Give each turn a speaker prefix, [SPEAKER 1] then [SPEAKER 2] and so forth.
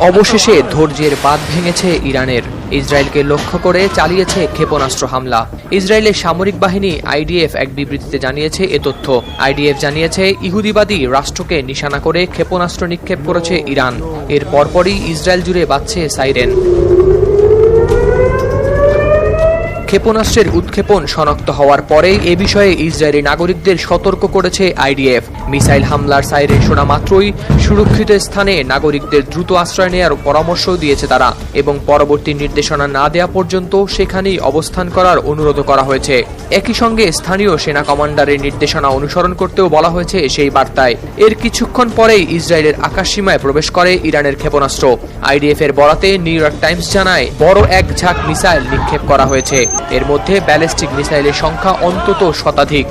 [SPEAKER 1] অবশেষে ধৈর্যের বাঁধ ভেঙেছে ইরানের। ইসরায়েলকে লক্ষ্য করে চালিয়েছে ক্ষেপণাস্ত্র হামলা। ইসরায়েলের সামরিক বাহিনী আইডিএফ এক বিবৃতিতে জানিয়েছে এ তথ্য। আইডিএফ জানিয়েছে ইহুদিবাদী রাষ্ট্রকে নিশানা করে ক্ষেপণাস্ত্র নিক্ষেপ করেছে ইরান। এর পরপরই ইসরায়েল জুড়ে বাজছে সাইরেন। ক্ষেপণাস্ত্রের উৎক্ষেপণ শনাক্ত হওয়ার পরে এ বিষয়ে ইসরায়েলি নাগরিকদের সতর্ক করেছে আইডিএফ। মিসাইল হামলার সাইরেন শোনা মাত্রই সুরক্ষিত স্থানে নাগরিকদের দ্রুত আশ্রয় নেওয়ার পরামর্শ দিয়েছে তারা, এবং পরবর্তী নির্দেশনা না দেওয়া পর্যন্ত সেখানেই অবস্থান করার অনুরোধ করা হয়েছে। একই সঙ্গে স্থানীয় সেনা কমান্ডারের নির্দেশনা অনুসরণ করতেও বলা হয়েছে সেই বার্তায়। এর কিছুক্ষণ পরেই ইসরায়েলের আকাশসীমায় প্রবেশ করে ইরানের ক্ষেপণাস্ত্র। আইডিএফ এর বরাতে নিউ ইয়র্ক টাইমস জানায়, বড় এক ঝাঁক মিসাইল নিক্ষেপ করা হয়েছে। এর মধ্যে ব্যালিস্টিক মিসাইলের সংখ্যা অন্তত শতাধিক।